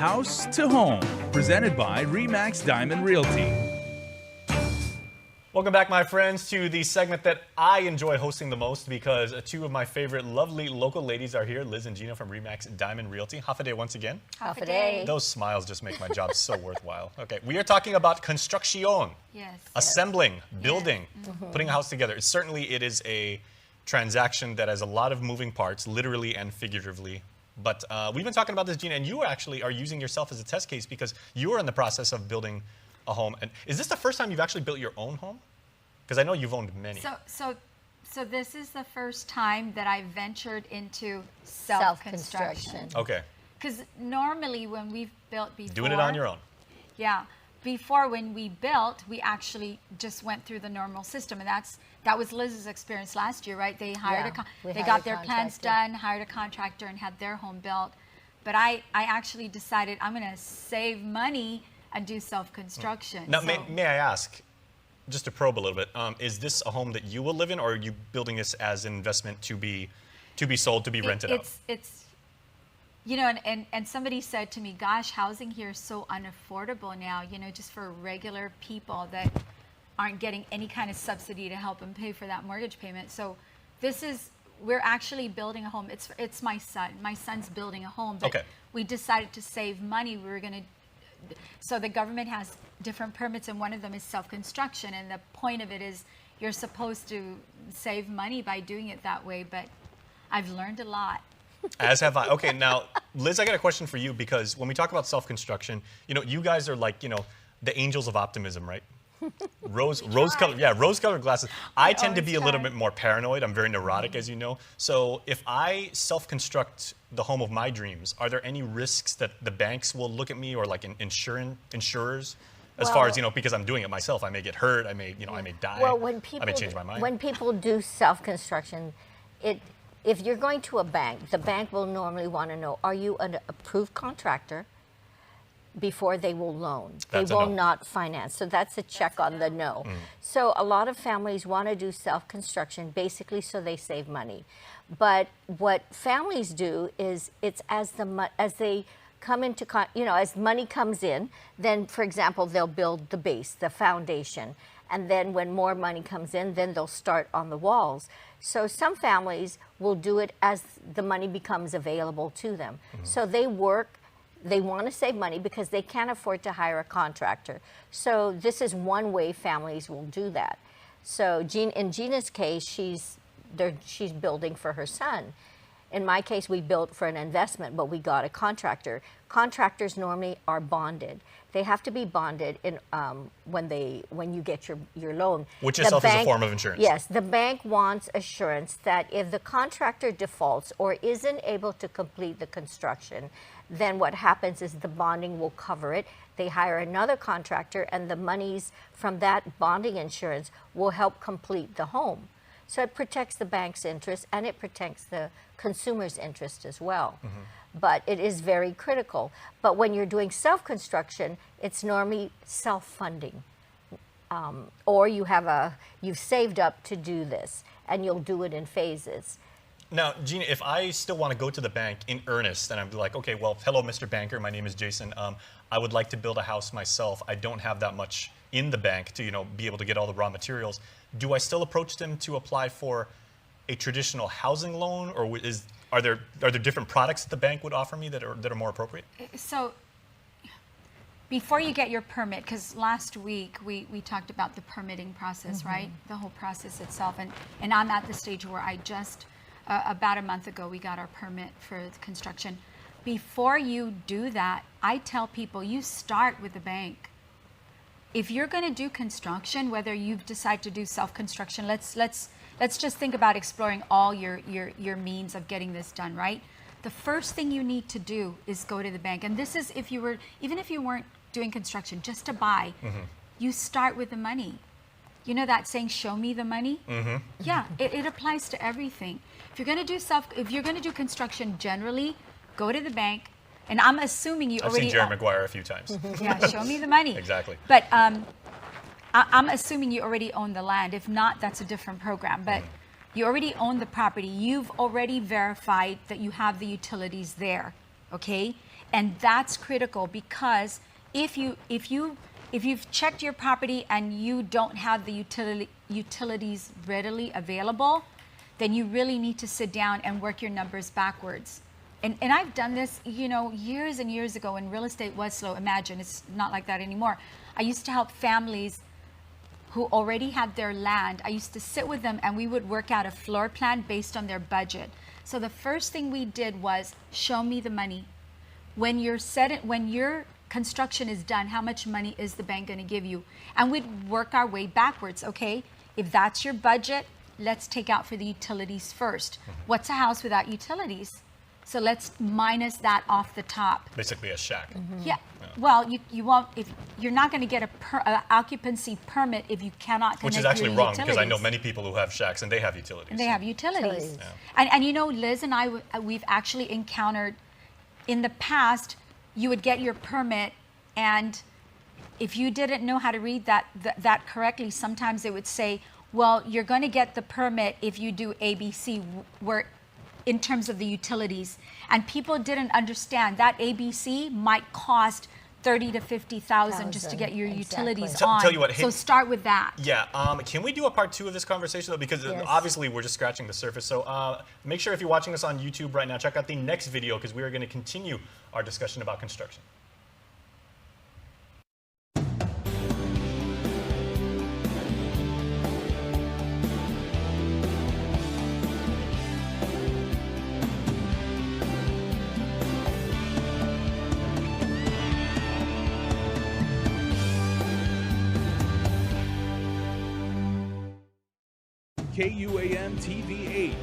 House to Home, presented by RE/MAX Diamond Realty. Welcome back, my friends, to the segment that I enjoy hosting the most because two of my favorite lovely local ladies are here, Liz and Gina from RE/MAX Diamond Realty. Hafa once again. Hafa. Those smiles just make my job so worthwhile. Okay, we are talking about construction. Yes. Assembling, building, putting a house together. It is a transaction that has a lot of moving parts, literally and figuratively. But we've been talking about this, Gina, and you actually are using yourself as a test case because you are in the process of building a home. And is this the first time you've actually built your own home? Because I know you've owned many. So this is the first time that I ventured into self-construction. Okay. Because normally when we've built before... Doing it on your own. Yeah. Before, when we built, we actually just went through the normal system. And that was Liz's experience last year, right? They hired they got their plans done, hired a contractor, and had their home built. But I actually decided I'm going to save money and do self-construction. Now, may I ask, just to probe a little bit, is this a home that you will live in, or are you building this as an investment to be sold, to be rented out? It's you know, and somebody said to me, gosh, housing here is so unaffordable now, you know, just for regular people that aren't getting any kind of subsidy to help them pay for that mortgage payment. So we're actually building a home. It's my son. My son's building a home, but we decided to save money. We were going to... So the government has different permits, and one of them is self-construction. And the point of it is you're supposed to save money by doing it that way. But I've learned a lot. As have I. Okay, now, Liz, I got a question for you because when we talk about self-construction, you know, you guys are like, you know, the angels of optimism, right? Rose-colored glasses. I tend to be a little bit more paranoid. I'm very neurotic, as you know. So if I self-construct the home of my dreams, are there any risks that the banks will look at me, or like insurers? As far as, you know, because I'm doing it myself, I may get hurt, I may die, well, I may change my mind. When people do self-construction, if you're going to a bank, the bank will normally want to know, are you an approved contractor? Before they will loan. They will not finance. So that's a check on the no. So a lot of families want to do self-construction basically so they save money. But what families do is it's as they come into, you know, as money comes in, then, for example, they'll build the base, the foundation. And then when more money comes in, then they'll start on the walls. So some families will do it as the money becomes available to them. So they want to save money because they can't afford to hire a contractor. So this is one way families will do that. So in Gina's case, she's building for her son. In my case, we built for an investment, but we got a contractor. Contractors normally are bonded. They have to be bonded when you get your loan. Which itself is a form of insurance. Yes, the bank wants assurance that if the contractor defaults or isn't able to complete the construction, then what happens is the bonding will cover it. They hire another contractor, and the monies from that bonding insurance will help complete the home. So it protects the bank's interest, and it protects the consumer's interest as well. But it is very critical. But when you're doing self-construction, it's normally self-funding. Or you've saved up to do this, and you'll do it in phases. Now, Gina, if I still want to go to the bank in earnest, and I'm like, okay, well, hello, Mr. Banker, my name is Jason. I would like to build a house myself. I don't have that much in the bank to, you know, be able to get all the raw materials. Do I still approach them to apply for a traditional housing loan, or are there different products that the bank would offer me that are more appropriate? So before you get your permit, because last week we talked about the permitting process, right? The whole process itself, and I'm at the stage where I just about a month ago we got our permit for the construction. Before you do that, I tell people you start with the bank. If you're going to do construction, whether you've decided to do self-construction, let's just think about exploring all your means of getting this done, right? The first thing you need to do is go to the bank. And this is even if you weren't doing construction, just to buy, you start with the money. You know that saying, show me the money? Yeah, it applies to everything. If you're going to do construction generally, go to the bank. And I'm assuming you I've already... seen Jerry Maguire a few times. Yeah, show me the money. Exactly. But I'm assuming you already own the land. If not, that's a different program. But you already own the property. You've already verified that you have the utilities there, okay? And that's critical, because if you've checked your property and you don't have the utilities readily available, then you really need to sit down and work your numbers backwards. And I've done this, years and years ago when real estate was slow. Imagine, it's not like that anymore. I used to help families who already had their land. I used to sit with them and we would work out a floor plan based on their budget. So the first thing we did was show me the money. When your construction is done, how much money is the bank going to give you? And we'd work our way backwards. Okay, if that's your budget, let's take out for the utilities first. What's a house without utilities? So let's minus that off the top. Basically a shack. Yeah. Well, you won't, if you're not going to get a occupancy permit if you cannot connect. Which is actually wrong, because I know many people who have shacks and they have utilities. And they have utilities. Yeah. And Liz and I, we've actually encountered in the past, you would get your permit, and if you didn't know how to read that correctly, sometimes they would say, well, you're going to get the permit if you do ABC, where in terms of the utilities. And people didn't understand that ABC might cost $30,000 to $50,000 just to get your utilities on. Tell you what, so start with that. Yeah. Can we do a part 2 of this conversation though? Because Yes. obviously we're just scratching the surface. So make sure if you're watching us on YouTube right now, check out the next video, because we are going to continue our discussion about construction. KUAM TV 8.